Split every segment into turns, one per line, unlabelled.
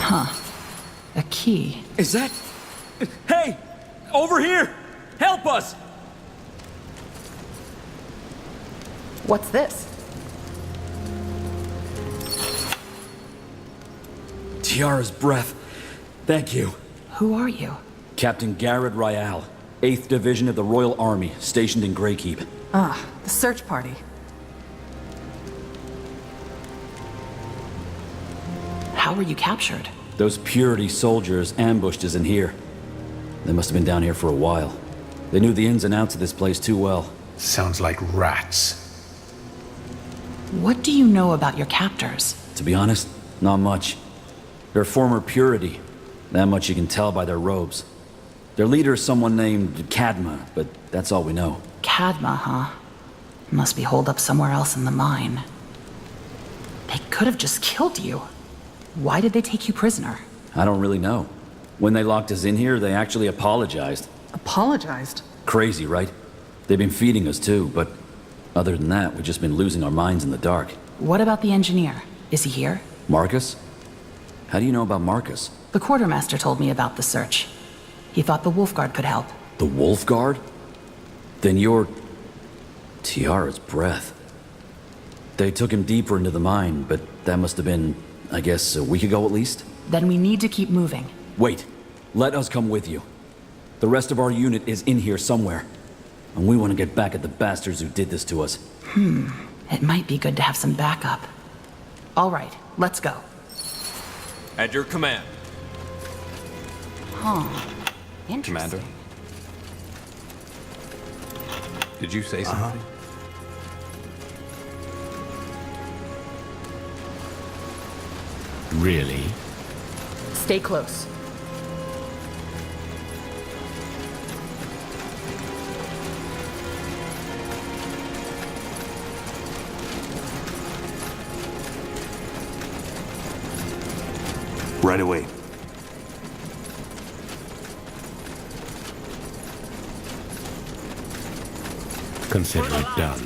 A key.
Is that... Hey! Over here! Help us!
What's this?
Tiara's breath. Thank you.
Who are you?
Captain Garrett Ryal, 8th Division of the Royal Army, stationed in Greykeep.
Ah, the search party. How were you captured?
Those Purity soldiers ambushed us in here. They must have been down here for a while. They knew the ins and outs of this place too well.
Sounds like rats.
What do you know about your captors?
To be honest, not much. They're former Purity. That much you can tell by their robes. Their leader is someone named Kadma, but that's all we know.
Kadma, huh? Must be holed up somewhere else in the mine. They could have just killed you. Why did they take you prisoner?
I don't really know. When they locked us in here, they actually apologized.
Apologized?
Crazy, right? They've been feeding us too, but other than that, we've just been losing our minds in the dark.
What about the engineer? Is he here?
Marcus? How do you know about Marcus?
The quartermaster told me about the search. He thought the Wolf Guard could help.
The Wolf Guard? Then you're... Tiara's breath. They took him deeper into the mine, but that must have been, I guess, a week ago at least?
Then we need to keep moving.
Wait. Let us come with you. The rest of our unit is in here somewhere. And we want to get back at the bastards who did this to us.
It might be good to have some backup. All right, let's go.
At your command.
Interesting.
Commander. Did you say something?
Really?
Stay close.
Right away.
Consider it done.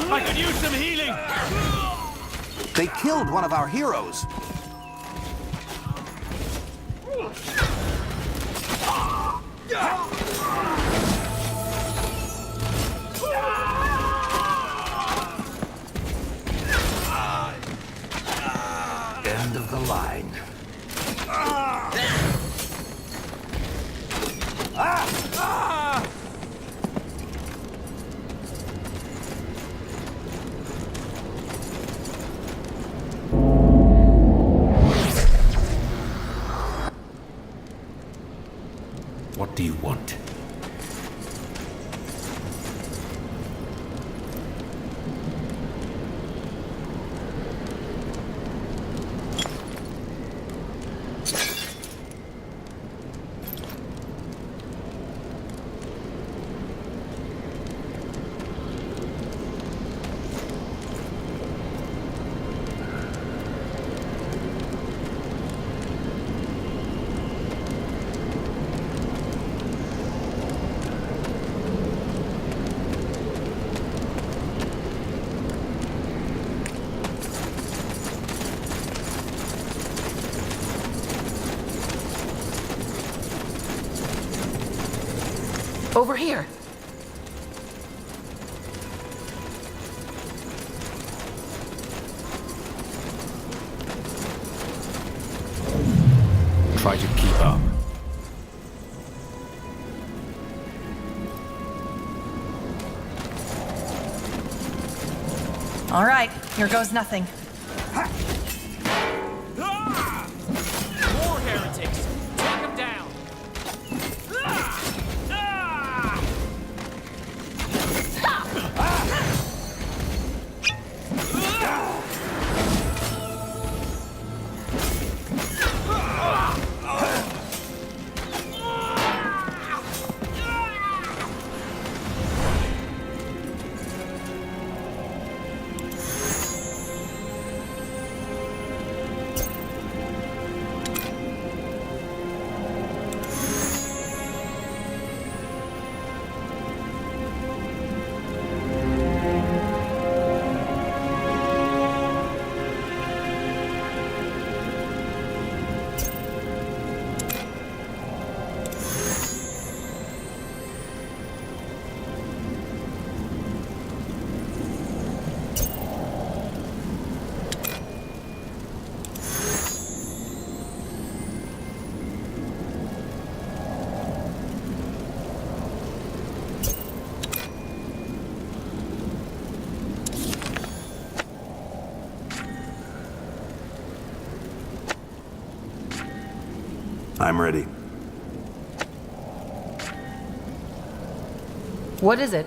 I could use some healing!
They killed one of our heroes. End of the line.
What do you want?
Over here.
Try to keep up.
All right, here goes nothing.
More heretics! Take them down!
I'm ready.
What is it?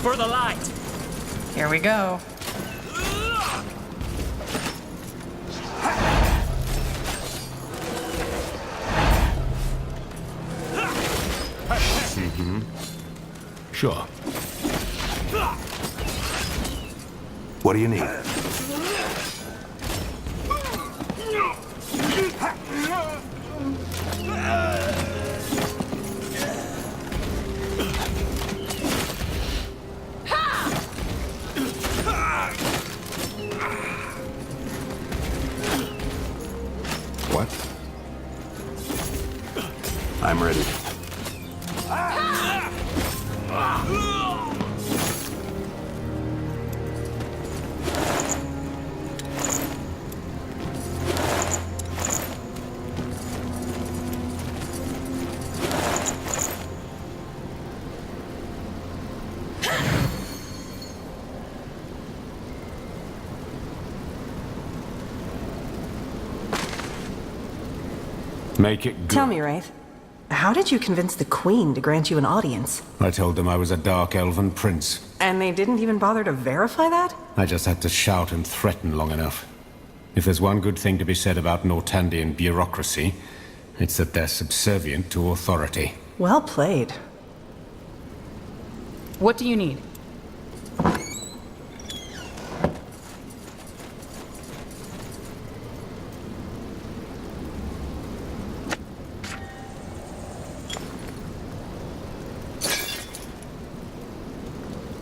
For the light!
Here we go.
Sure.
What do you need? What? I'm ready.
Make it good.
Tell me, Wraith, how did you convince the Queen to grant you an audience?
I told them I was a dark elven prince.
And they didn't even bother to verify that?
I just had to shout and threaten long enough. If there's one good thing to be said about Nortandian bureaucracy, it's that they're subservient to authority.
Well played.
What do you need?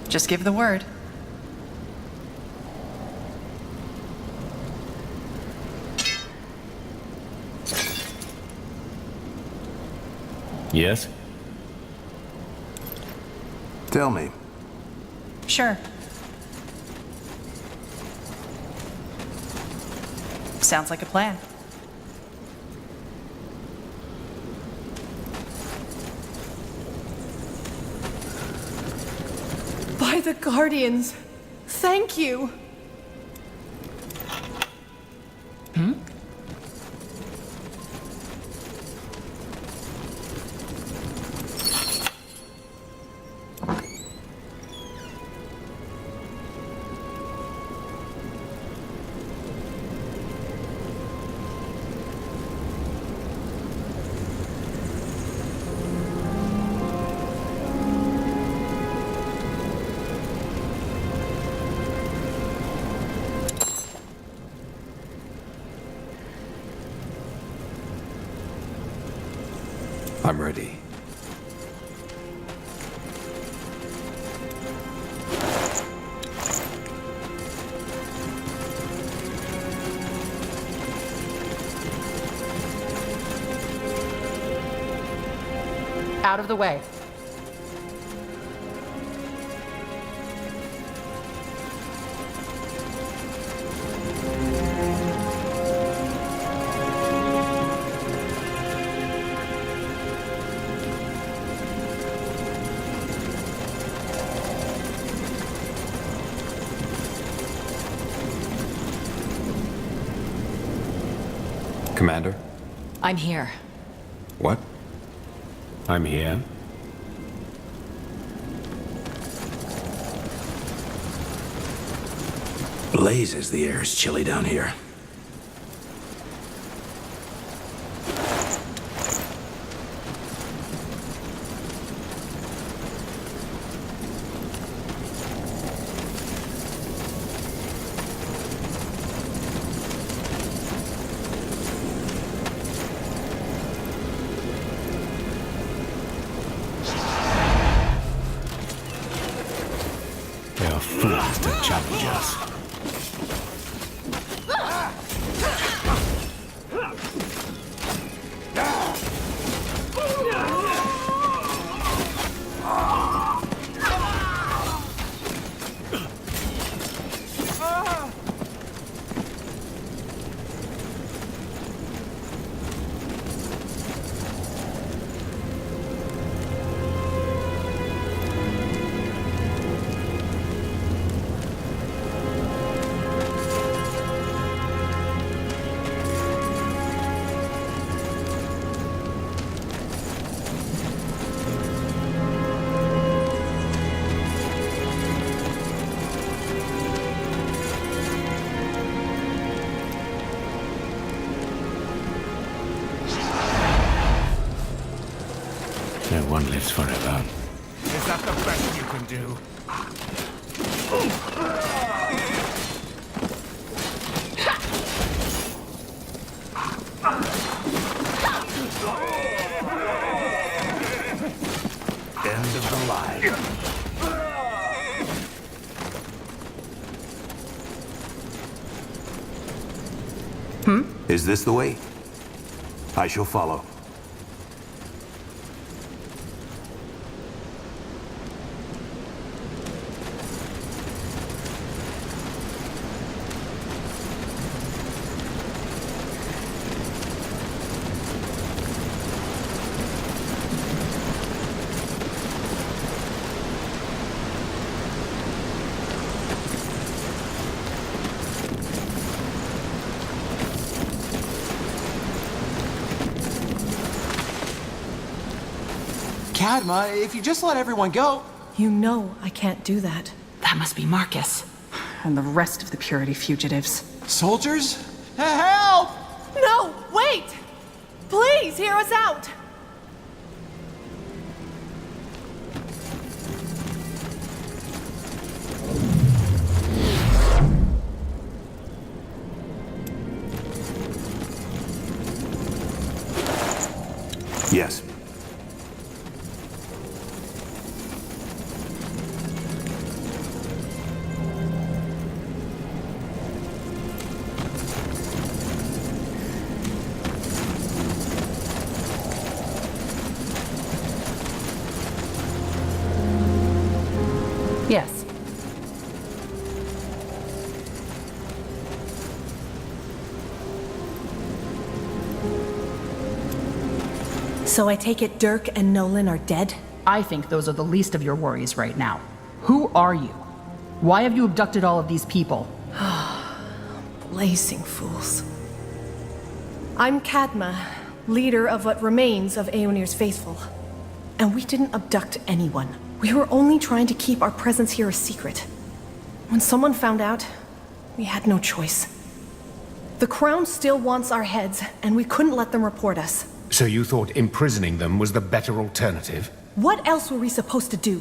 Just give the word.
Yes?
Tell me.
Sure. Sounds like a plan.
By the Guardians, thank you.
I'm ready.
Out of the way.
Commander?
I'm here.
What?
I'm here.
Blazes, the air is chilly down here.
They are fools to challenge us. No one lives forever.
Is that the best you can do? End of the line. Is this the way? I shall follow.
Cadma, if you just let everyone go...
You know I can't do that.
That must be Marcus.
And the rest of the Purity fugitives.
Soldiers? Help!
No, wait! Please, hear us out!
Yes.
Yes.
So I take it Dirk and Nolan are dead?
I think those are the least of your worries right now. Who are you? Why have you abducted all of these people?
Blazing fools. I'm Cadma, leader of what remains of Aeonir's faithful. And we didn't abduct anyone. We were only trying to keep our presence here a secret. When someone found out, we had no choice. The Crown still wants our heads, and we couldn't let them report us.
So you thought imprisoning them was the better alternative?
What else were we supposed to do?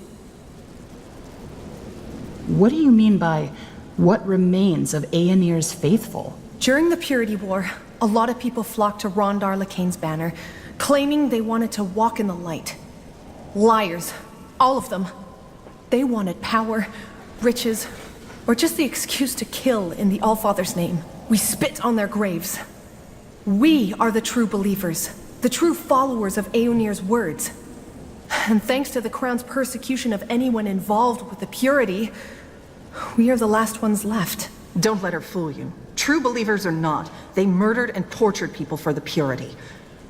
What do you mean by what remains of Aeonir's faithful?
During the Purity War, a lot of people flocked to Rondar Lacane's banner, claiming they wanted to walk in the light. Liars. All of them. They wanted power, riches, or just the excuse to kill in the Allfather's name. We spit on their graves. We are the true believers, the true followers of Aeonir's words. And thanks to the Crown's persecution of anyone involved with the Purity, we are the last ones left.
Don't let her fool you. True believers or not, they murdered and tortured people for the Purity.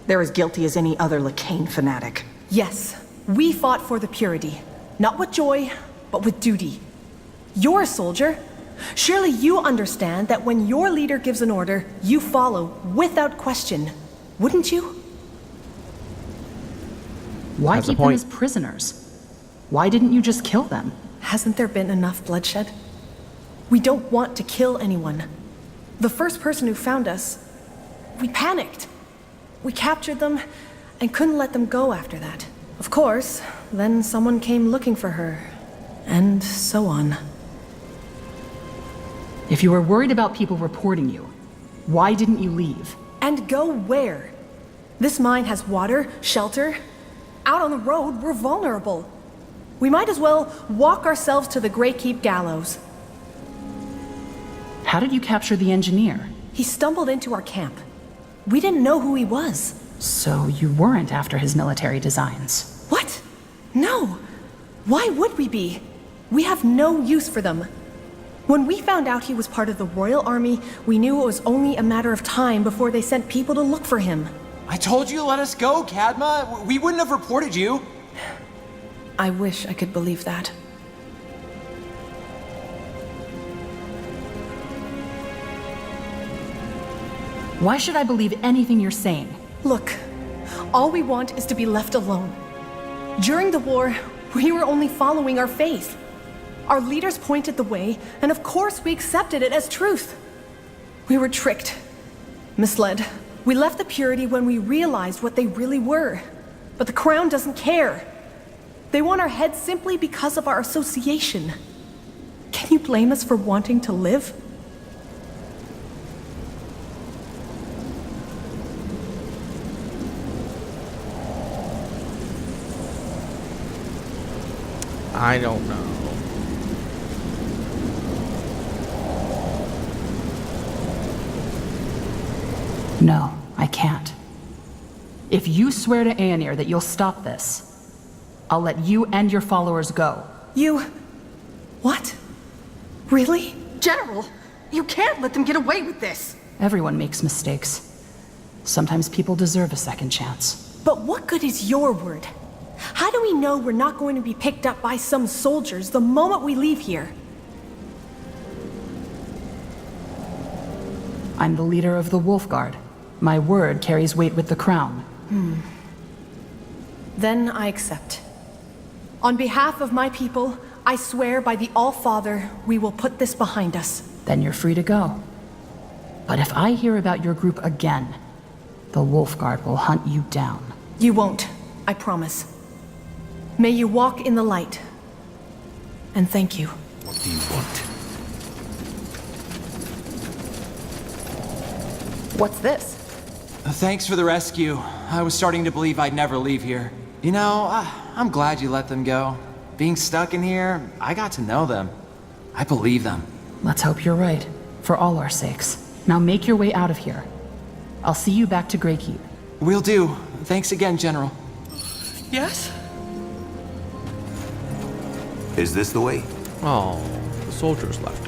They're as guilty as any other Lacane fanatic.
Yes, we fought for the Purity. Not with joy, but with duty. You're a soldier. Surely you understand that when your leader gives an order, you follow without question. Wouldn't you?
Why keep them as prisoners? Why didn't you just kill them?
Hasn't there been enough bloodshed? We don't want to kill anyone. The first person who found us, we panicked. We captured them and couldn't let them go after that. Of course, then someone came looking for her, and so on.
If you were worried about people reporting you, why didn't you leave?
And go where? This mine has water, shelter. Out on the road, we're vulnerable. We might as well walk ourselves to the Grey Keep gallows.
How did you capture the engineer?
He stumbled into our camp. We didn't know who he was.
So you weren't after his military designs?
What? No. Why would we be? We have no use for them. When we found out he was part of the Royal Army, we knew it was only a matter of time before they sent people to look for him.
I told you to let us go, Cadma. We wouldn't have reported you.
I wish I could believe that.
Why should I believe anything you're saying?
Look, all we want is to be left alone. During the war, we were only following our faith. Our leaders pointed the way, and of course we accepted it as truth. We were tricked, misled. We left the Purity when we realized what they really were. But the Crown doesn't care. They want our heads simply because of our association. Can you blame us for wanting to live?
I don't know.
No, I can't. If you swear to Aenir that you'll stop this, I'll let you and your followers go.
You... what? Really?
General, you can't let them get away with this.
Everyone makes mistakes. Sometimes people deserve a second chance.
But what good is your word? How do we know we're not going to be picked up by some soldiers the moment we leave here?
I'm the leader of the Wolf Guard. My word carries weight with the Crown.
Then I accept. On behalf of my people, I swear by the All-Father, we will put this behind us.
Then you're free to go. But if I hear about your group again, the Wolf Guard will hunt you down.
You won't, I promise. May you walk in the light. And thank you.
What do you want?
What's this?
Thanks for the rescue. I was starting to believe I'd never leave here. You know, I'm glad you let them go. Being stuck in here, I got to know them. I believe them.
Let's hope you're right, for all our sakes. Now make your way out of here. I'll see you back to Greykeep.
Will do. Thanks again, General.
Yes?
Is this the way?
Oh, the soldiers left.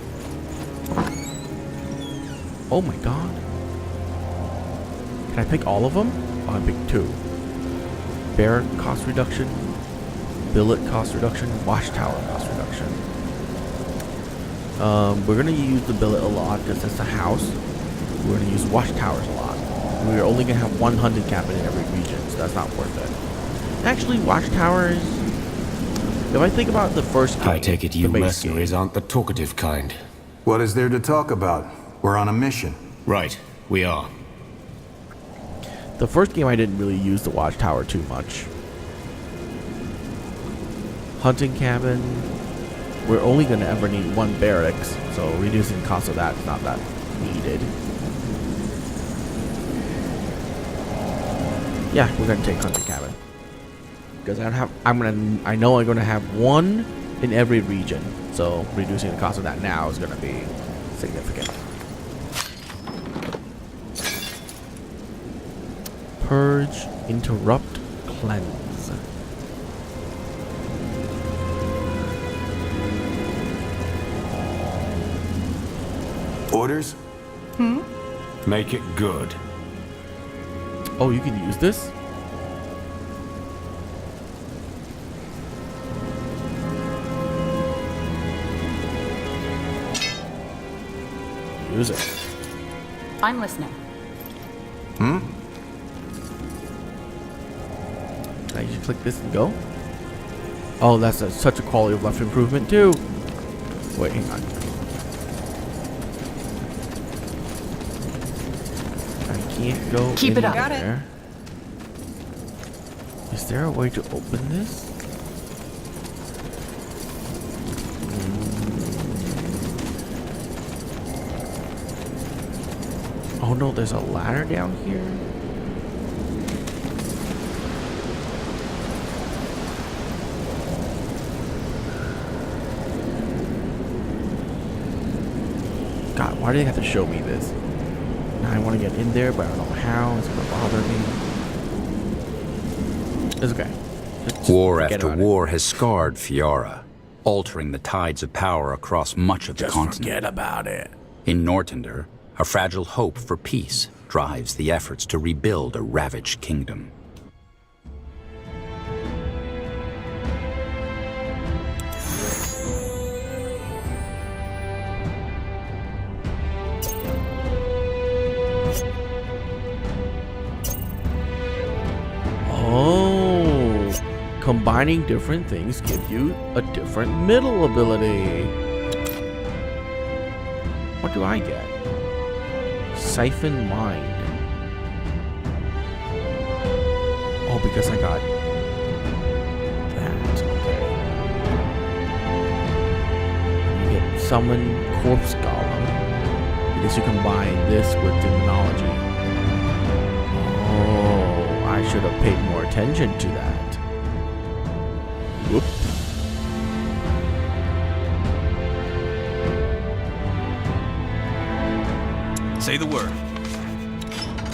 Oh my god. Can I pick all of them? Oh, I picked 2. Barrack cost reduction, billet cost reduction, watchtower cost reduction. We're gonna use the billet a lot because that's the house. We're gonna use watchtowers a lot. We're only gonna have 1 hunting cabin in every region, so that's not worth it. Actually, watchtowers. If I think about the first game,
I take it you
the base
mercenaries aren't the talkative kind.
What is there to talk about? We're on a mission.
Right, we are.
The first game I didn't really use the watchtower too much. Hunting cabin. We're only going to ever need 1 barracks, so reducing the cost of that is not that needed. Yeah, we're going to take hunting cabin because I know I'm going to have 1 in every region, so reducing the cost of that now is going to be significant. Purge, interrupt, cleanse.
Orders?
Make it good.
Oh, you can use this? Use it.
I'm listening.
Can I just click this and go? Oh, that's such a quality of life improvement too. Wait, hang on. I can't go
Keep it up.
Got it.
anywhere. Is there a way to open this? Oh no, there's a ladder down here. God, why do they have to show me this? Now I want to get in there, but I don't know how. It's gonna bother me. It's okay. Just
War
forget
after
about it.
war has scarred Fiara, altering the tides of power across much of the continent.
Forget about it.
In Nortender, a fragile hope for peace drives the efforts to rebuild a ravaged kingdom.
Oh, combining different things give you a different middle ability. What do I get? Siphon Mind. Oh, because I got that. Okay. You get summon corpse golem. I guess you combine this with demonology. Oh, I should have paid more attention to that. Whoop.
Say the word.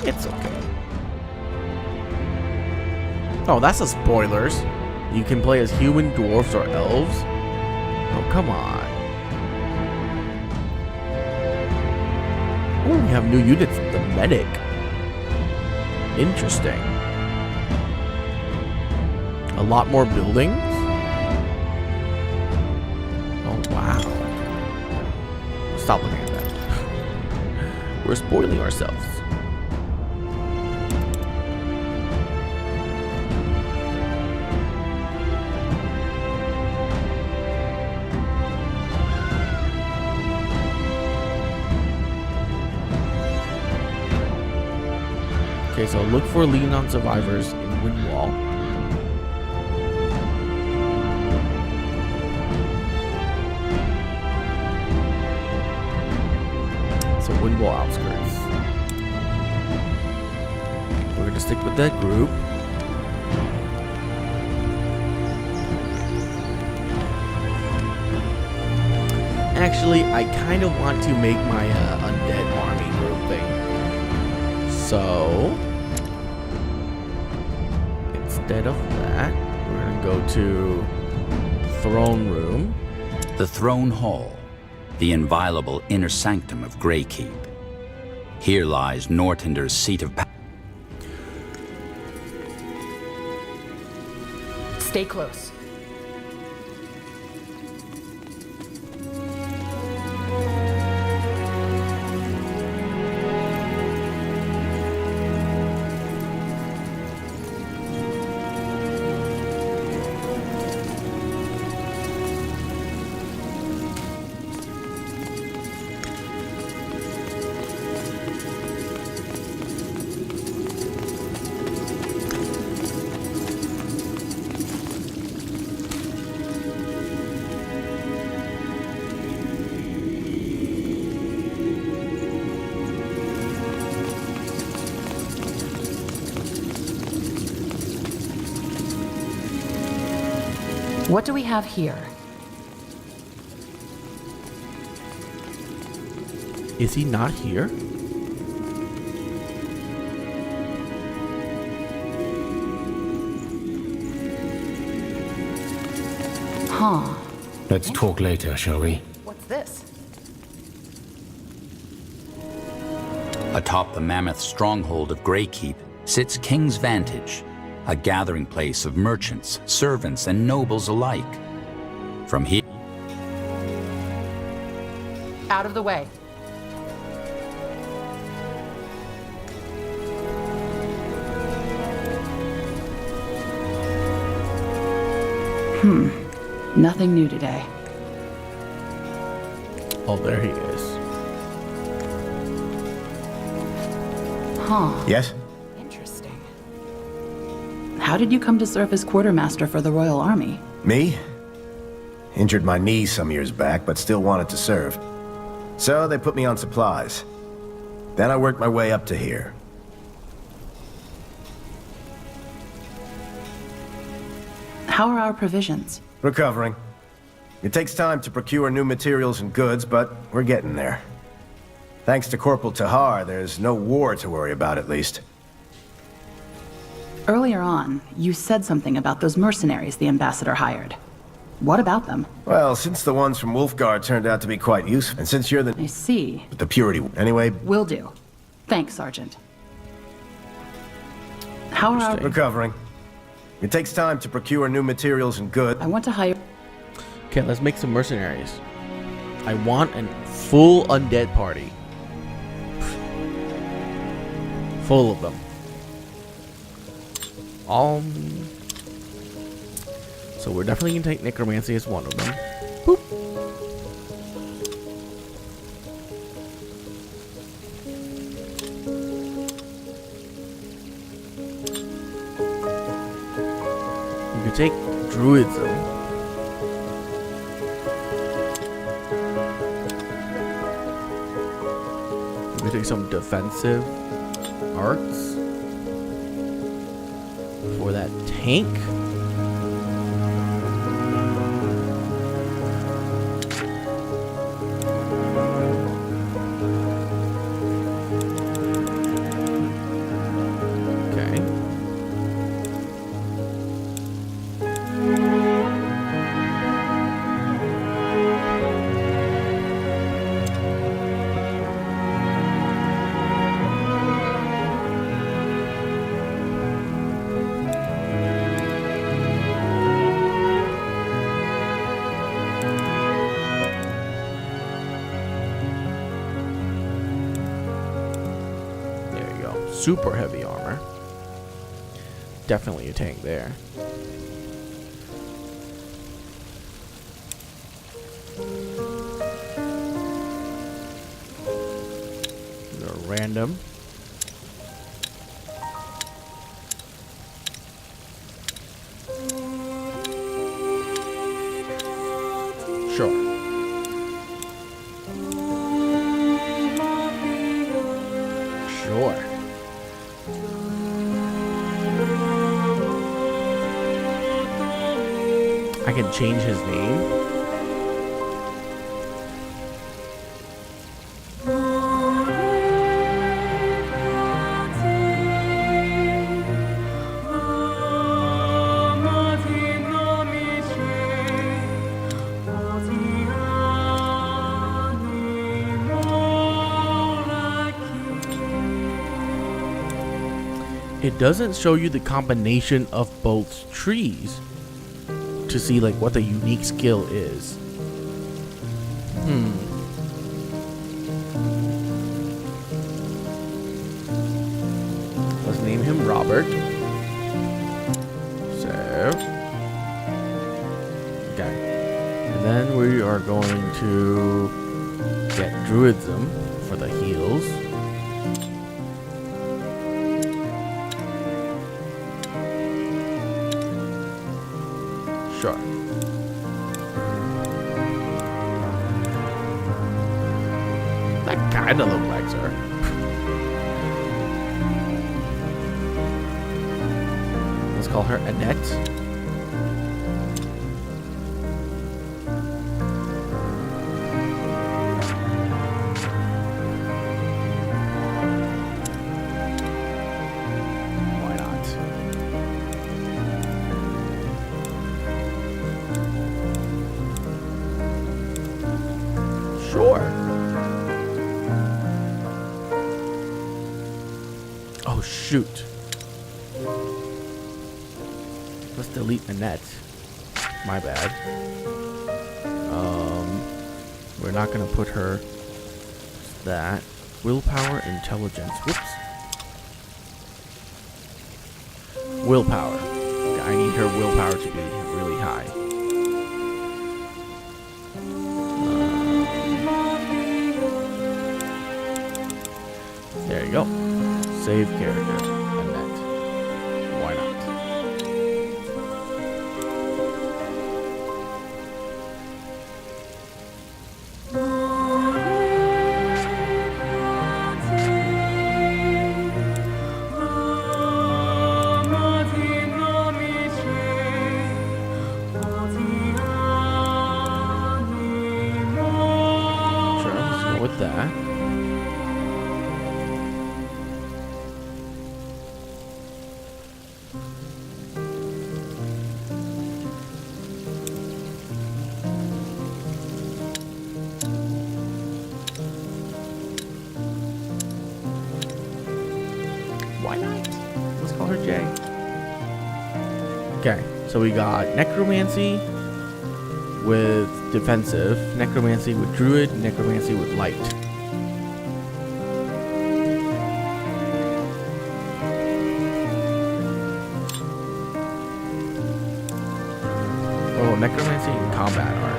It's okay. Oh, that's a spoilers. You can play as human, dwarves, or elves? Oh, come on. Oh, we have new units. The medic. Interesting. A lot more buildings? Oh, wow. Stop looking at that. We're spoiling ourselves. Okay, so look for lean on survivors in Windwall. So Windwall outskirts. We're gonna stick with that group. Actually, I kind of want to make my undead army group thing. So instead of that, we're gonna go to throne room.
The Throne Hall, the inviolable inner sanctum of Greykeep. Here lies Nortender's seat of power.
Stay close. What do we have here?
Is he not here?
Huh.
Let's talk later, shall we?
What's this?
Atop the mammoth stronghold of Greykeep sits King's Vantage, a gathering place of merchants, servants, and nobles alike. From here...
Out of the way. Nothing new today.
Oh, there he is.
Huh.
Yes?
Interesting. How did you come to serve as quartermaster for the Royal Army?
Me? Injured my knee some years back, but still wanted to serve. So they put me on supplies. Then I worked my way up to here.
How are our provisions?
Recovering. It takes time to procure new materials and goods, but we're getting there. Thanks to Corporal Tahar, there's no war to worry about, at least.
Earlier on, you said something about those mercenaries the ambassador hired. What about them?
Well, since the ones from Wolfguard turned out to be quite useful, and since you're
I see.
the purity... Anyway...
Will do. Thanks, Sergeant. How are our...
Recovering. It takes time to procure new materials and goods.
I want to hire...
Okay, let's make some mercenaries. I want a full undead party. Full of them. So we're definitely gonna take necromancy as one of them. Boop. You could take druidism. You could take some defensive arts for that tank. Super heavy armor. Definitely a tank there. They're random. Sure. Sure. I can change his name. It doesn't show you the combination of both trees to see like what the unique skill is. Let's name him Robert. So, okay. And then we are going to get druidism for the heals. Sure. That kinda look like her. Let's call her Annette. Sure. Oh, shoot. Let's delete Annette. My bad. We're not gonna put her that. Willpower, intelligence. Whoops. Willpower. Okay, I need her willpower to be really high. There you go. Save character. Annette. Why not? Sure, let's go with that. Why not? Let's call her Jay. Okay, so we got necromancy with defensive, necromancy with druid, necromancy with light. Oh, necromancy and combat arts.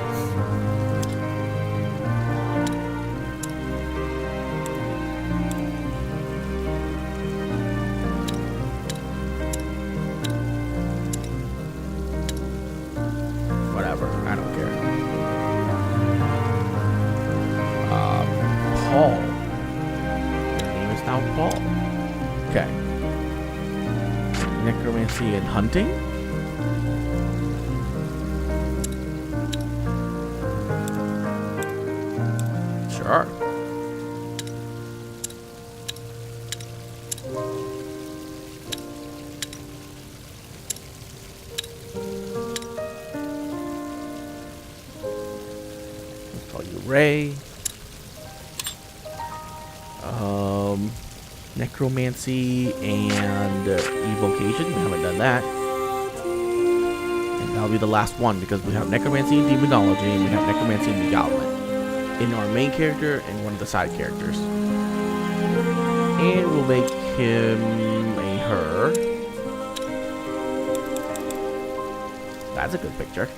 in hunting? Sure. I'll call you Ray. Necromancy and evocation. We haven't done that. And that'll be the last one because we have necromancy and demonology and we have necromancy and beguilement in our main character and one of the side characters. And we'll make him a her. That's a good picture.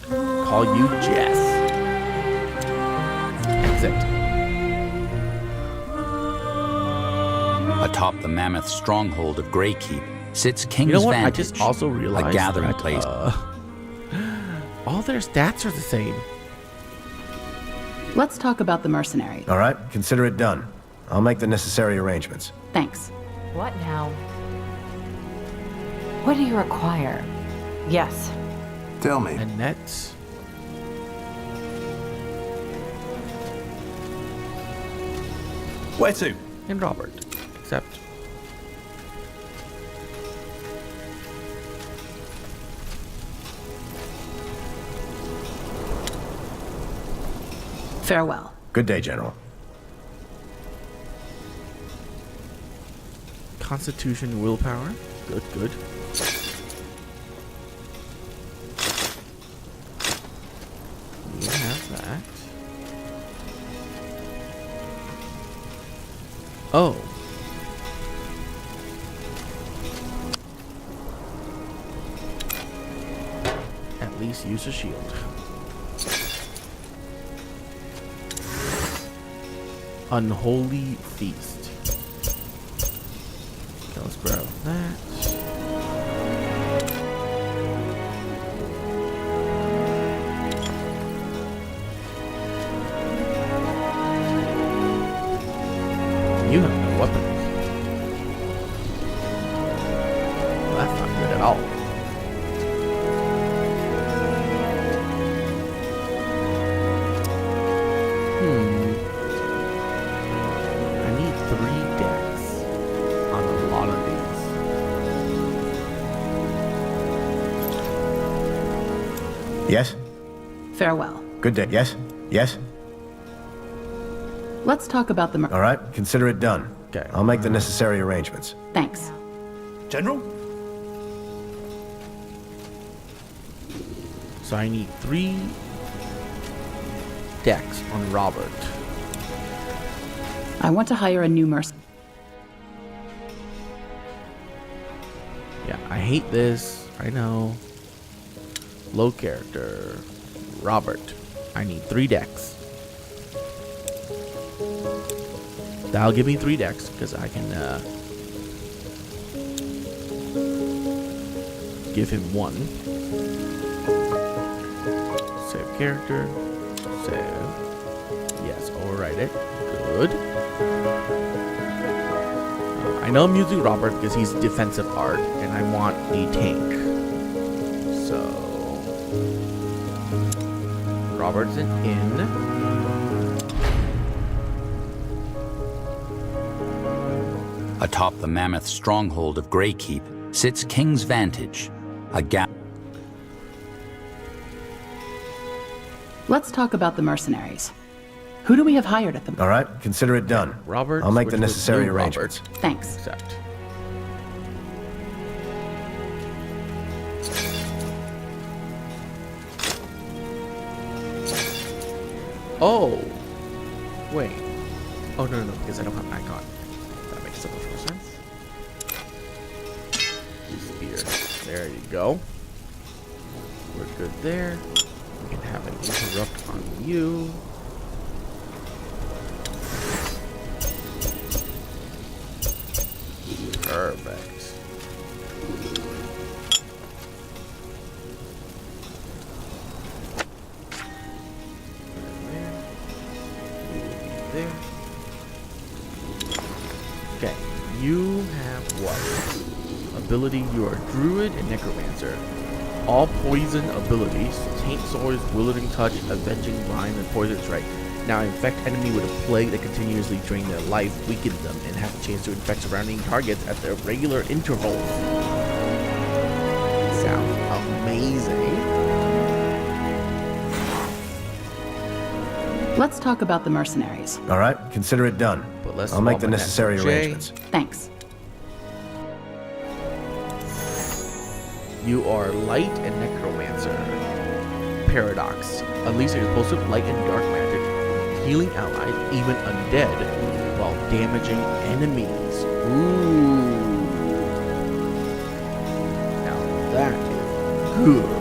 Call you Jess. Exit.
Atop the mammoth stronghold of Greykeep sits King's
You know what? I
Vantage,
just also realized
a gathering
that,
place.
All their stats are the same.
Let's talk about the mercenaries.
All right, consider it done. I'll make the necessary arrangements.
Thanks.
What now? What do you require? Yes.
Tell me.
Annette.
Where to?
And Robert. Except.
Farewell.
Good day, General.
Constitution, willpower. Good, good. We have that. Oh. At least use a shield. Unholy Feast. Okay, let's grab that. You have no weapons. Well, that's not good at all. I need 3 decks on a lot of these.
Yes?
Farewell.
Good day. Yes? Yes?
Let's talk about the
All right, consider it done.
Okay.
I'll make the necessary arrangements.
Thanks.
General?
So I need 3 decks on Robert.
I want to hire a new mercenary.
Yeah, I hate this. I know. Low character. Robert. I need 3 decks. That'll give me 3 decks because I can give him 1. Save character. Save. Yes, override it. Good. I know I'm using Robert because he's defensive art and I want a tank. So Robert's an inn.
Atop the mammoth stronghold of Greykeep sits King's Vantage, a
Let's talk about the mercenaries. Who do we have hired at the
All right, consider it done.
Robert.
I'll make the
switch with
necessary
new
arrangements.
Robert.
Thanks.
Accept. Oh. Wait. Oh, no, because I don't have an icon. That makes so much more sense. Spear. There you go. We're good there. We can have an interrupt on you. Perfect. There. Okay, you have what? A ability, you are Druid and Necromancer. All poison abilities, Taint Swords, Withering Touch, Avenging Vine, and Poison Strike. Now infect enemy with a plague that continuously drains their life, weaken them, and have a chance to infect surrounding targets at their regular intervals. Sounds amazing.
Let's talk about the mercenaries.
All right, consider it done.
But let's
I'll make the
swap my
necessary
next Jay.
arrangements.
Thanks.
You are Light and Necromancer. Paradox. Unleash explosive light and dark magic, healing allies, even undead, while damaging enemies. Ooh. Now that is good.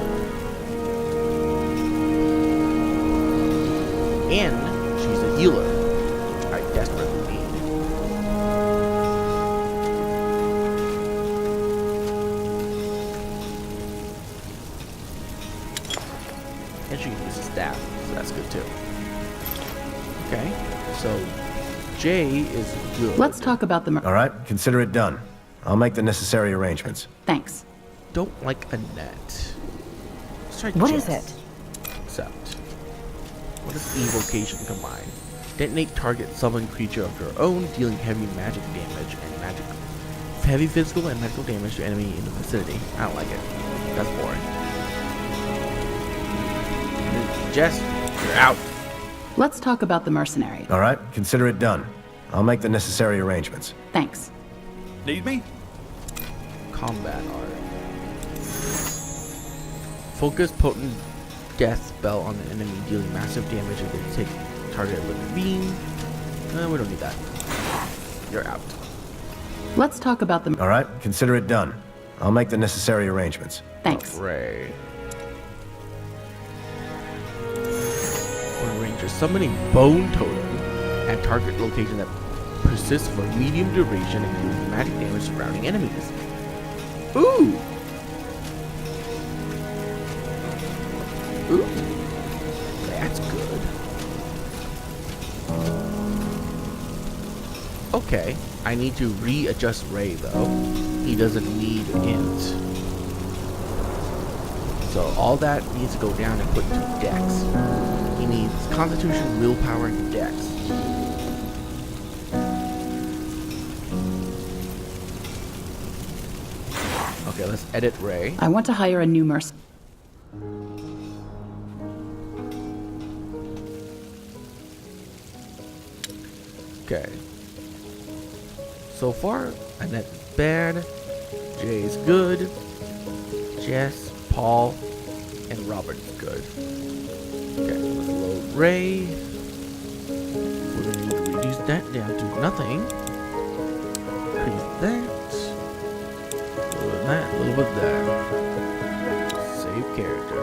And she's a healer, which I desperately need. And she can use a staff, so that's good too. Okay, so Jay is good.
Let's talk about the
All right, consider it done. I'll make the necessary arrangements.
Thanks.
Don't like Annette. Let's try
What
Jess.
is it?
Except, what is evocation combined? Detonate target summon creature of your own, dealing heavy magic damage and heavy physical and magical damage to enemy in the vicinity. I don't like it. That's boring. Jess, you're out.
Let's talk about the mercenaries.
All right, consider it done. I'll make the necessary arrangements.
Thanks.
Need me?
Combat art. Focus potent death spell on the enemy, dealing massive damage if they take target with a beam. We don't need that. You're out.
Let's talk about the...
All right, consider it done. I'll make the necessary arrangements.
Thanks.
Ray. One ranger summoning Bone Totem at target location that persists for medium duration and deals magic damage surrounding enemies. Ooh! Ooh. That's good. Okay. I need to readjust Ray though. He doesn't need int. So all that needs to go down and put into Dex. He needs Constitution, Willpower, and Dex. Okay, let's edit Ray.
I want to hire a new mercenary.
Okay. So far, Annette's bad. Jay is good. Jess, Paul, and Robert is good. Okay, let's load Ray. We're gonna need to reduce that down to nothing. Increase that. A little bit of that, a little bit of that. Save character.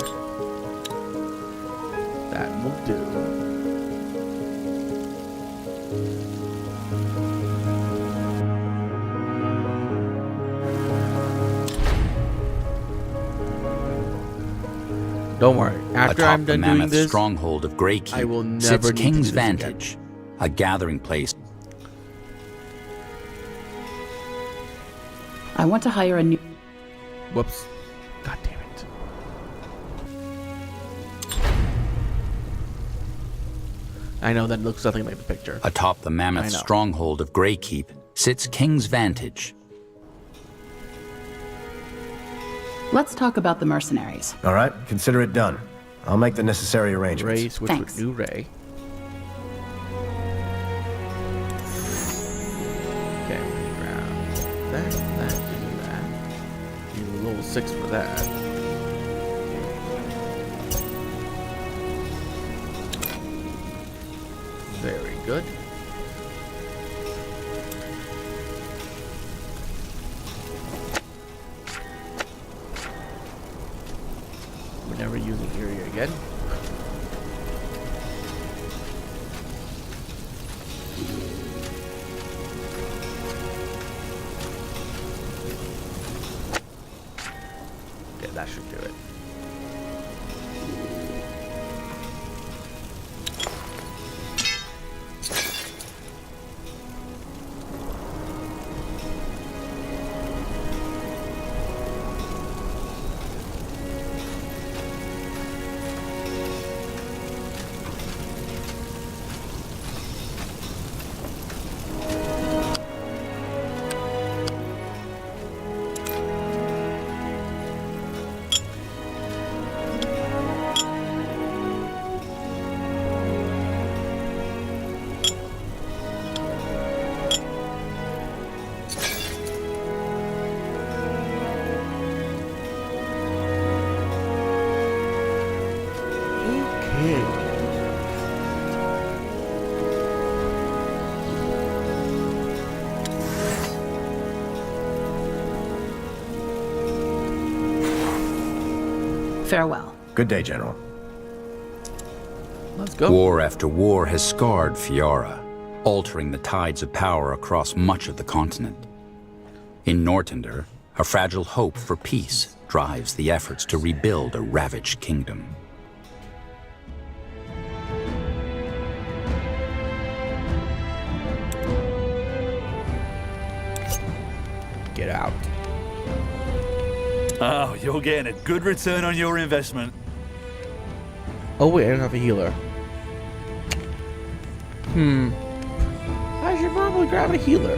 That will do. Don't worry. After
Atop
I'm
the
done doing
mammoth
this,
stronghold of Greykeep
I will never
sits
need to
King's
do this again.
Vantage, a gathering place.
I want to hire a new...
Whoops. God damn it. I know that looks nothing like the picture.
Atop the mammoth
I know.
stronghold of Greykeep sits King's Vantage.
Let's talk about the mercenaries.
All right, consider it done. I'll make the necessary arrangements.
Ray, switch
Thanks.
with new Ray. Okay, we grab that, and that. Need a level 6 for that. Very good. We're never using area again. Okay, that should do it.
Farewell.
Good day, General.
Let's go.
War after war has scarred Fiara, altering the tides of power across much of the continent. In Nortender, a fragile hope for peace drives the efforts to rebuild a ravaged kingdom.
Get out.
Oh, you're getting a good return on your investment.
Oh wait, I don't have a healer. I should probably grab a healer.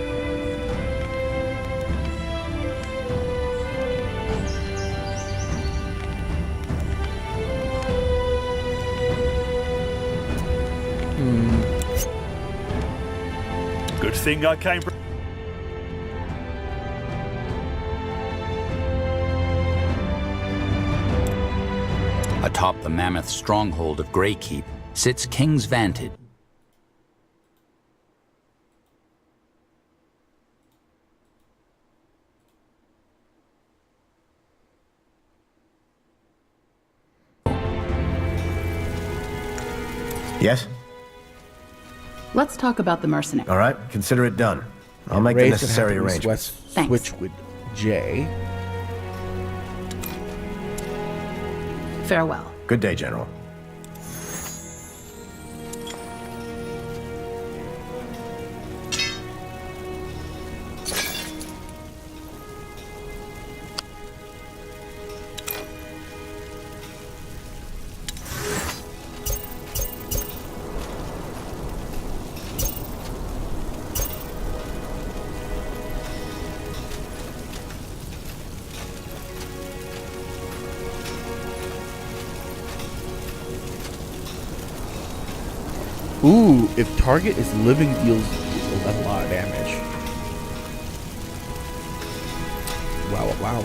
Good thing I came.
Atop the mammoth stronghold of Greykeep sits King's Vantage.
Yes?
Let's talk about the mercenary.
All right, consider it done. I'll make the
Ray's gonna have
necessary
to
arrangements.
Thanks.
Switch with Jay.
Farewell.
Good day, General.
Ooh, if target is living, deals a lot of damage. Wow, wow.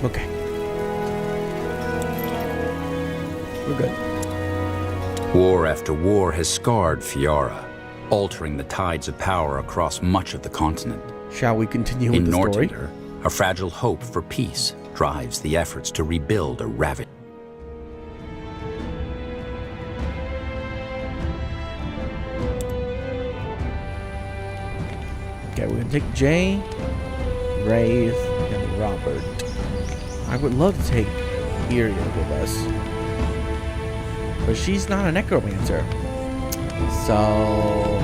Okay. We're good.
War after war has scarred Fiara, altering the tides of power across much of the continent.
Shall we continue with
In
the story?
Nortender, a fragile hope for peace drives the efforts to rebuild a ravaged.
Okay, we're gonna take Jay, Wraith, and Robert. I would love to take Iria with us, but she's not a necromancer, so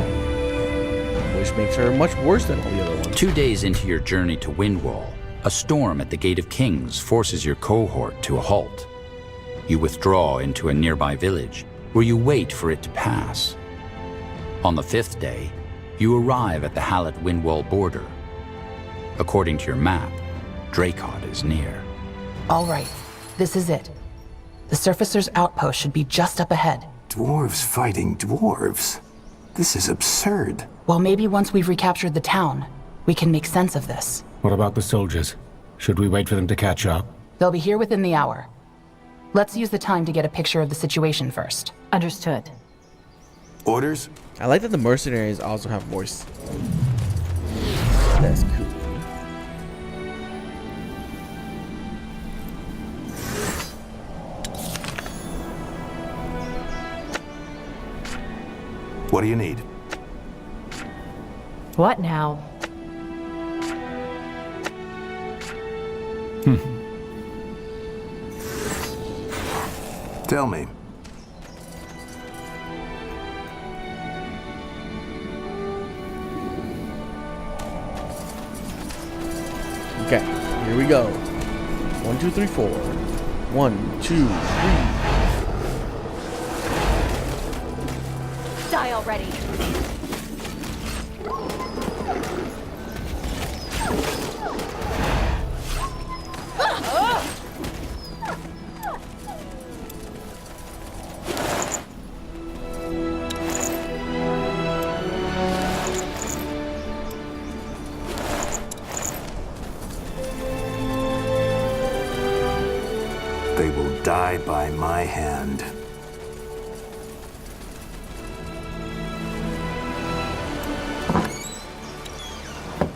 which makes her much worse than all the other ones.
2 days into your journey to Windwall, a storm at the Gate of Kings forces your cohort to a halt. You withdraw into a nearby village, where you wait for it to pass. On the 5th day, you arrive at the Hallett-Windwall border. According to your map, Dracod is near.
All right, this is it. The Surfacer's outpost should be just up ahead.
Dwarves fighting dwarves? This is absurd.
Well, maybe once we've recaptured the town, we can make sense of this.
What about the soldiers? Should we wait for them to catch up?
They'll be here within the hour. Let's use the time to get a picture of the situation first.
Understood.
Orders?
I like that the mercenaries also have voice. That's cool.
What do you need?
What now?
Tell me.
Okay, here we go. 1, 2, 3, 4. 1, 2, 3.
Die already.
They will die by my hand.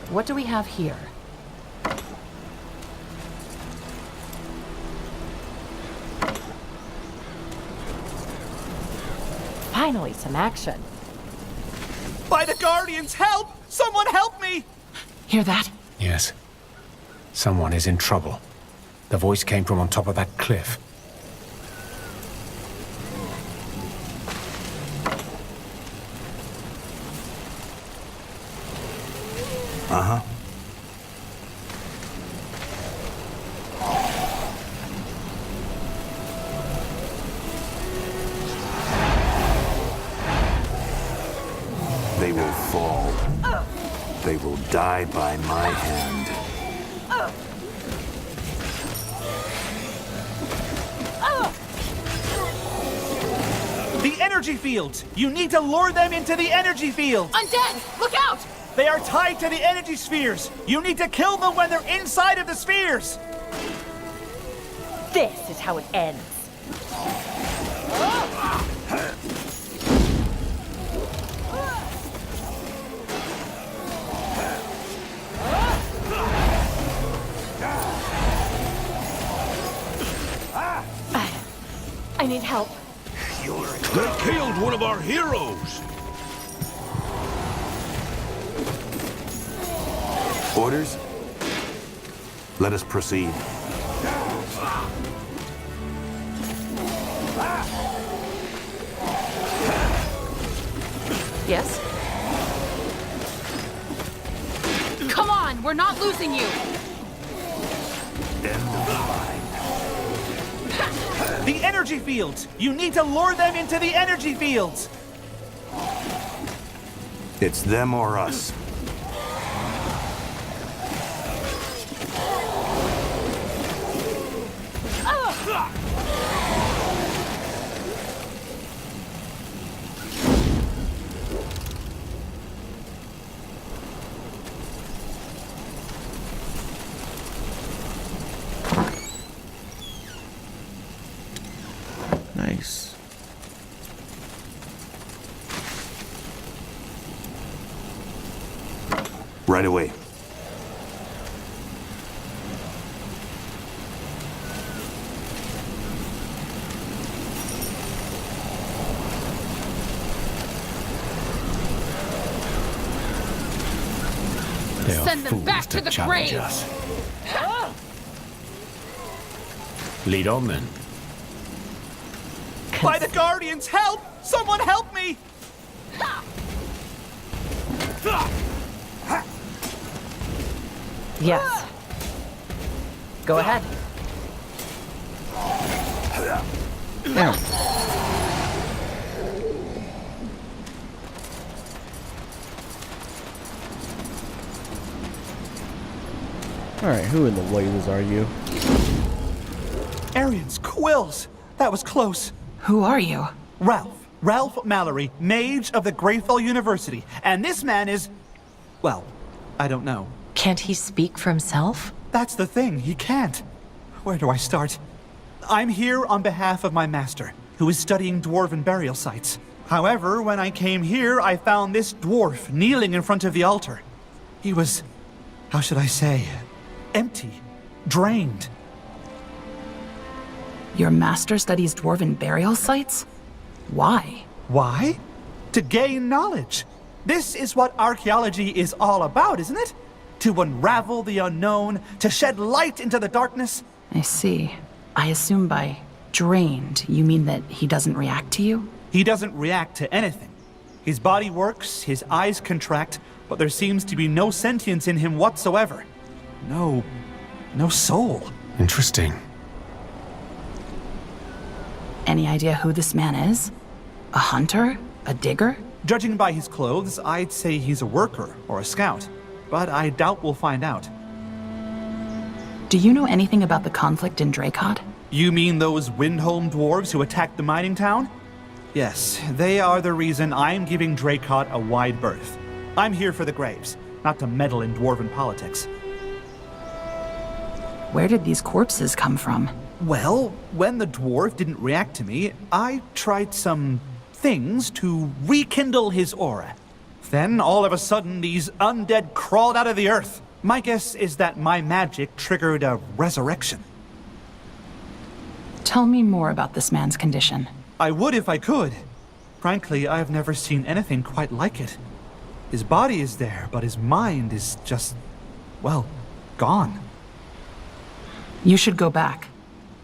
What do we have here? Finally, some action.
By the Guardians, help! Someone help me!
Hear that?
Yes. Someone is in trouble. The voice came from on top of that cliff.
Uh-huh. They will fall. They will die by my hand.
The energy fields! You need to lure them into the energy fields!
Undead! Look out!
They are tied to the energy spheres! You need to kill them when they're inside of the spheres!
This is how it ends. I need help.
They killed one of our heroes!
Orders? Let us proceed.
Yes? Come on, we're not losing you!
End of the line.
The energy fields! You need to lure them into the energy fields!
It's them or us.
Nice.
Right away.
They are
Send them
fools
back to the
challenge
grave.
us. Lead on then.
By the Guardians, help! Someone help me!
Yes. Go ahead.
Alright, who in the blazes are you?
Arians, quills! That was close.
Who are you?
Ralph Mallory, mage of the Greyfell University. And this man is... well, I don't know.
Can't he speak for himself?
That's the thing, he can't. Where do I start? I'm here on behalf of my master, who is studying dwarven burial sites. However, when I came here, I found this dwarf kneeling in front of the altar. He was... how should I say? Empty. Drained.
Your master studies dwarven burial sites? Why?
Why? To gain knowledge. This is what archaeology is all about, isn't it? To unravel the unknown, to shed light into the darkness.
I see. I assume by drained, you mean that he doesn't react to you?
He doesn't react to anything. His body works, his eyes contract, but there seems to be no sentience in him whatsoever. No soul.
Interesting.
Any idea who this man is? A hunter? A digger?
Judging by his clothes, I'd say he's a worker or a scout, but I doubt we'll find out.
Do you know anything about the conflict in Dracod?
You mean those Windholm dwarves who attacked the mining town? Yes, they are the reason I'm giving Dracod a wide berth. I'm here for the graves, not to meddle in dwarven politics.
Where did these corpses come from?
Well, when the dwarf didn't react to me, I tried some things to rekindle his aura. Then, all of a sudden, these undead crawled out of the earth. My guess is that my magic triggered a resurrection.
Tell me more about this man's condition.
I would if I could. Frankly, I've never seen anything quite like it. His body is there, but his mind is just, well, gone.
You should go back.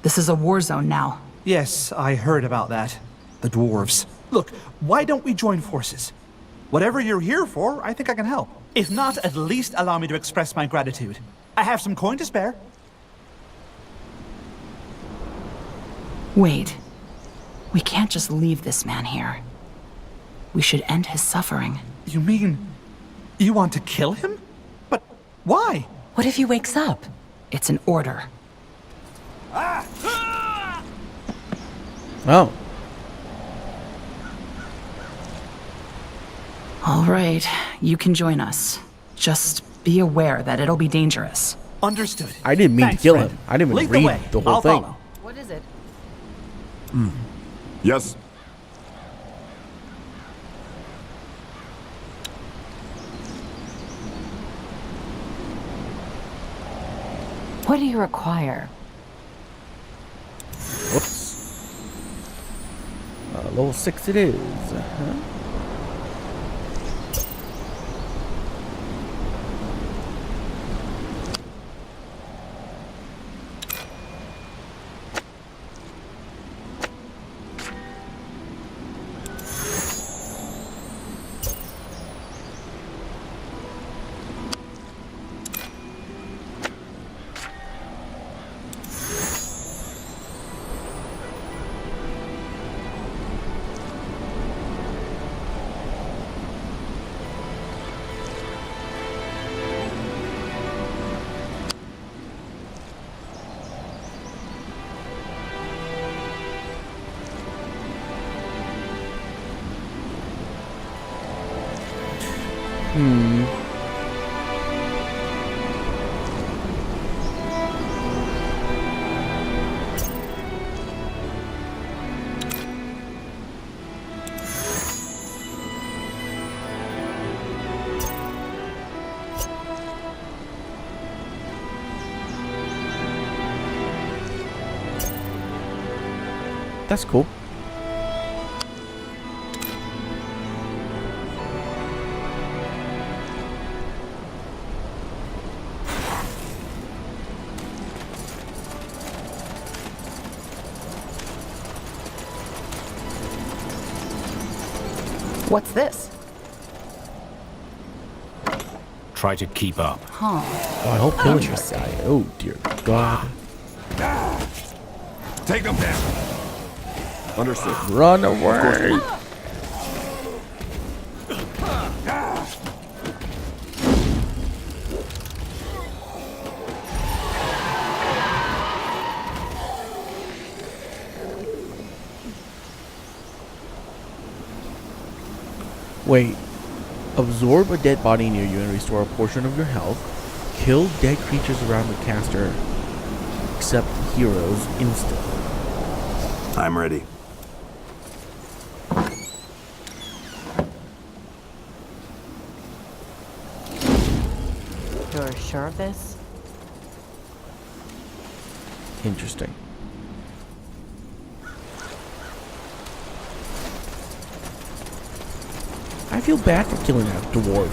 This is a war zone now.
Yes, I heard about that. The dwarves. Look, why don't we join forces? Whatever you're here for, I think I can help. If not, at least allow me to express my gratitude. I have some coin to spare.
Wait. We can't just leave this man here. We should end his suffering.
You mean you want to kill him? But why?
What if he wakes up?
It's an order.
Oh.
All right, you can join us. Just be aware that it'll be dangerous.
Understood.
I didn't mean
Thanks,
to kill
friend.
him. I didn't even
Lead
read
the way.
the whole
I'll
thing.
follow.
What is it?
Yes.
What do you require?
Whoops. Level 6 it is. That's cool.
What's this?
Try to keep up.
Huh.
Oh, I hope killing this guy. Oh dear God.
Take them down. Understood.
Run away. Wait. Absorb a dead body near you and restore a portion of your health. Kill dead creatures around the caster, except heroes, instantly.
I'm ready.
You're sure of this?
Interesting. I feel bad for killing that dwarf.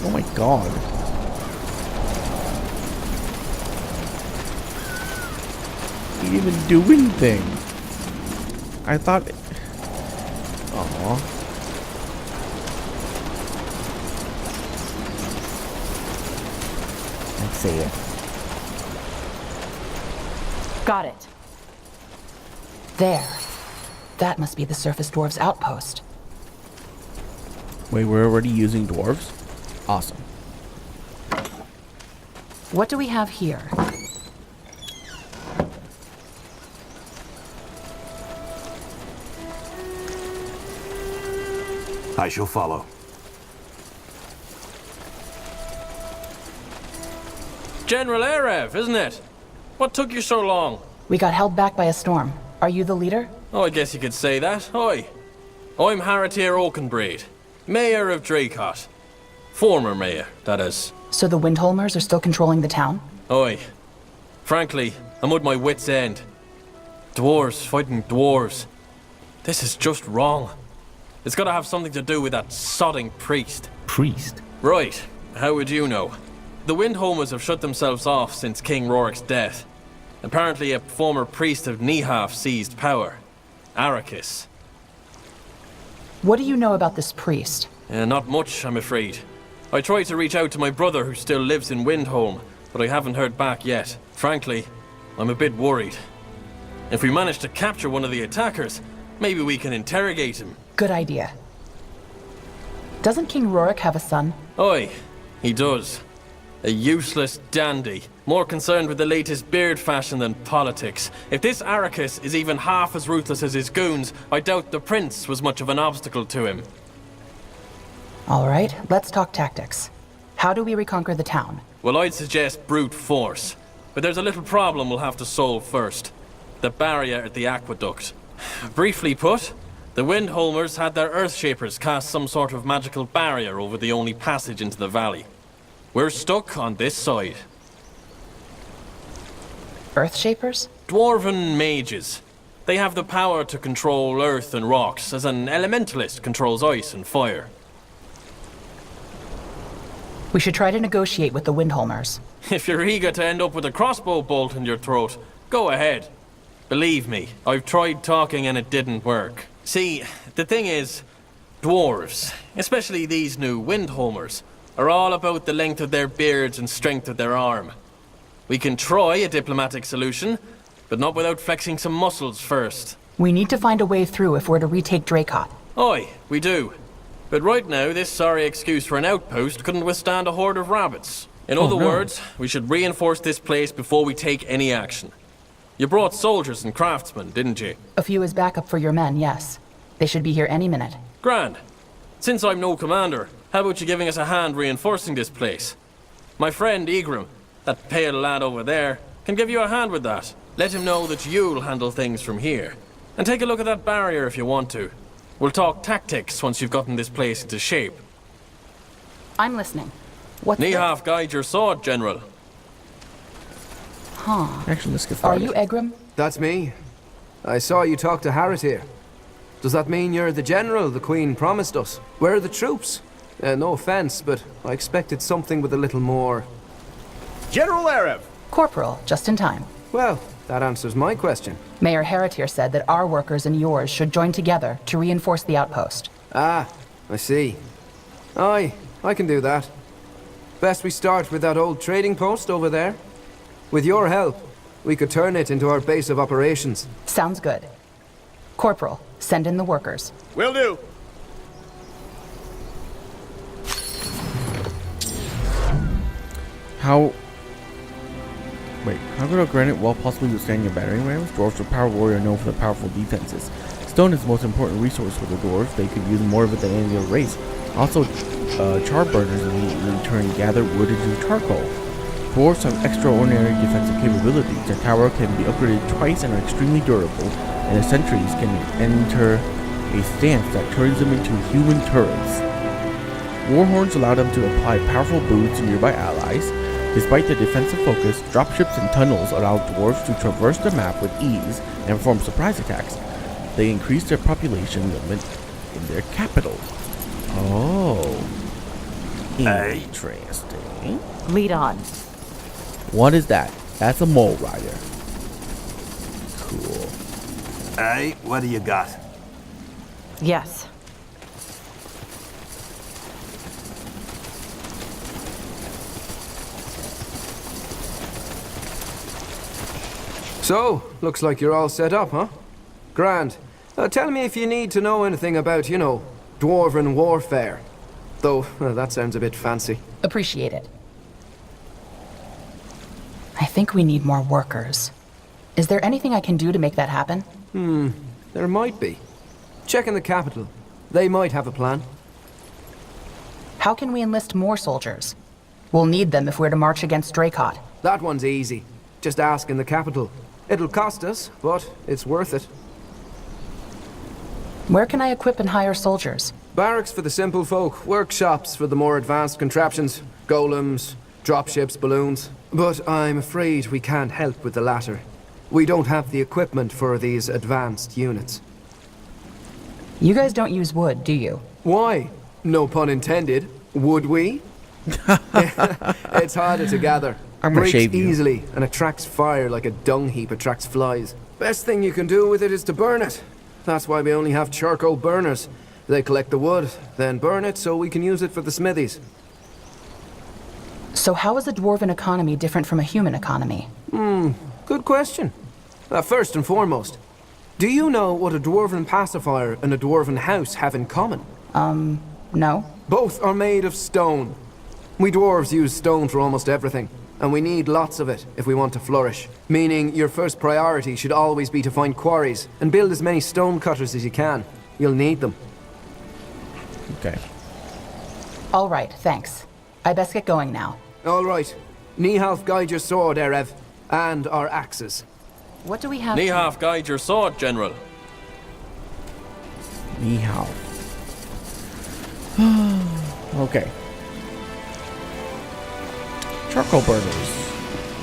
Oh my god. He didn't even do anything. I thought... Aww. Let's see it.
Got it.
There. That must be the surface dwarves' outpost.
Wait, we're already using dwarves? Awesome.
What do we have here?
I shall follow.
General Arev, isn't it? What took you so long?
We got held back by a storm. Are you the leader?
Oh, I guess you could say that. Oi. I'm Haratir Oakenbraid, Mayor of Dracot. Former mayor, that is.
So the Windholmers are still controlling the town?
Oi. Frankly, I'm at my wit's end. Dwarves fighting dwarves. This is just wrong. It's gotta have something to do with that sodding priest.
Priest?
Right. How would you know? The Windholmers have shut themselves off since King Rorik's death. Apparently a former priest of Nihaf seized power. Arrakis.
What do you know about this priest?
Not much, I'm afraid. I tried to reach out to my brother who still lives in Windholm, but I haven't heard back yet. Frankly, I'm a bit worried. If we manage to capture one of the attackers, maybe we can interrogate him.
Good idea. Doesn't King Rorik have a son?
Oi, he does. A useless dandy, more concerned with the latest beard fashion than politics. If this Arrakis is even half as ruthless as his goons, I doubt the prince was much of an obstacle to him.
All right, let's talk tactics. How do we reconquer the town?
Well, I'd suggest brute force. But there's a little problem we'll have to solve first. The barrier at the aqueduct. Briefly put, the Windholmers had their Earthshapers cast some sort of magical barrier over the only passage into the valley. We're stuck on this side.
Earthshapers?
Dwarven mages. They have the power to control earth and rocks, as an elementalist controls ice and fire.
We should try to negotiate with the Windholmers.
If you're eager to end up with a crossbow bolt in your throat, go ahead. Believe me, I've tried talking and it didn't work. See, the thing is, dwarves, especially these new Windholmers, are all about the length of their beards and strength of their arm. We can try a diplomatic solution, but not without flexing some muscles first.
We need to find a way through if we're to retake Dracot.
Aye, we do. But right now, this sorry excuse for an outpost couldn't withstand a horde of rabbits. In other words, we should reinforce this place before we take any action. You brought soldiers and craftsmen, didn't you?
A few as backup for your men, yes. They should be here any minute.
Grand. Since I'm no commander, how about you giving us a hand reinforcing this place? My friend Egram, that pale lad over there, can give you a hand with that. Let him know that you'll handle things from here. And take a look at that barrier if you want to. We'll talk tactics once you've gotten this place into shape.
I'm listening. What's
Nihaf, guide your sword, General.
Huh.
Actually, let's get
Are
started.
you Egram?
That's me. I saw you talk to Harris here. Does that mean you're the general the Queen promised us? Where are the troops? No offense, but I expected something with a little more...
General Arev!
Corporal, just in time.
Well, that answers my question.
Mayor Haratir said that our workers and yours should join together to reinforce the outpost.
Ah, I see. Aye, I can do that. Best we start with that old trading post over there. With your help, we could turn it into our base of operations.
Sounds good. Corporal, send in the workers.
Will do.
How could a granite wall possibly withstand your battering rams? Dwarves are power warrior known for their powerful defenses. Stone is the most important resource for the dwarves. They could use more of it than any other race. Also, char burners in turn gather wood into charcoal. Dwarves have extraordinary defensive capabilities. Their tower can be upgraded twice and are extremely durable, and their sentries can enter a stance that turns them into human turrets. Warhorns allow them to apply powerful boosts to nearby allies. Despite their defensive focus, dropships and tunnels allow dwarves to traverse the map with ease and perform surprise attacks. They increase their population limit in their capital. Oh. Interesting.
Lead on.
What is that? That's a mole rider. Cool.
Hey, what do you got?
Yes.
So, looks like you're all set up, huh? Grand. Tell me if you need to know anything about, dwarven warfare. Though, that sounds a bit fancy.
Appreciate it. I think we need more workers. Is there anything I can do to make that happen?
There might be. Check in the capital. They might have a plan.
How can we enlist more soldiers? We'll need them if we're to march against Dracot.
That one's easy. Just ask in the capital. It'll cost us, but it's worth it.
Where can I equip and hire soldiers?
Barracks for the simple folk, workshops for the more advanced contraptions, golems, dropships, balloons. But I'm afraid we can't help with the latter. We don't have the equipment for these advanced units.
You guys don't use wood, do you?
Why? No pun intended. Would we? It's harder to gather.
I'm gonna
Breaks
shave you.
easily and attracts fire like a dung heap attracts flies. Best thing you can do with it is to burn it. That's why we only have charcoal burners. They collect the wood, then burn it so we can use it for the smithies.
So how is a dwarven economy different from a human economy?
Good question. First and foremost, do you know what a dwarven pacifier and a dwarven house have in common?
No.
Both are made of stone. We dwarves use stone for almost everything, and we need lots of it if we want to flourish. Meaning your first priority should always be to find quarries and build as many stone cutters as you can. You'll need them.
Okay.
All right, thanks. I best get going now.
All right. Nihalf guide your sword, Erev, and our axes.
What do we have?
Nihalf guide your sword, General.
Nihalf. Okay. Charcoal burners.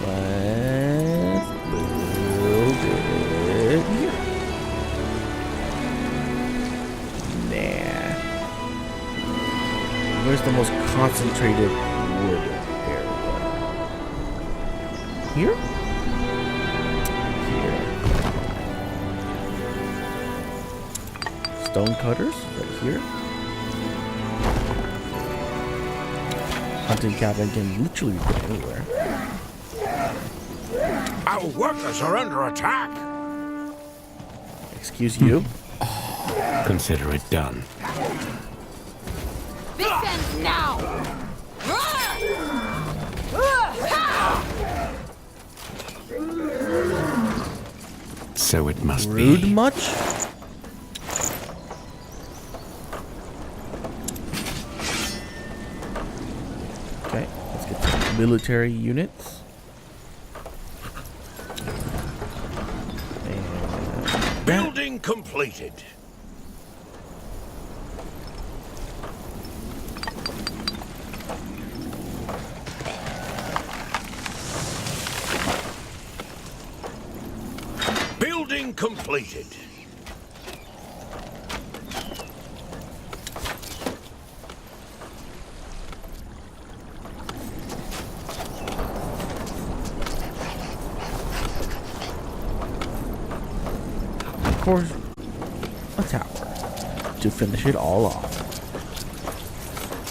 Let's build it here. Nah. Where's the most concentrated wood area? Here? Here. Stone cutters, right here. Hunting cabin can literally be put anywhere.
Our workers are under attack.
Excuse you?
Consider it done.
This ends now!
So it must
Rude
be.
much? Okay, let's get some military units. And
Building completed. Building completed.
of course, a tower to finish it all off.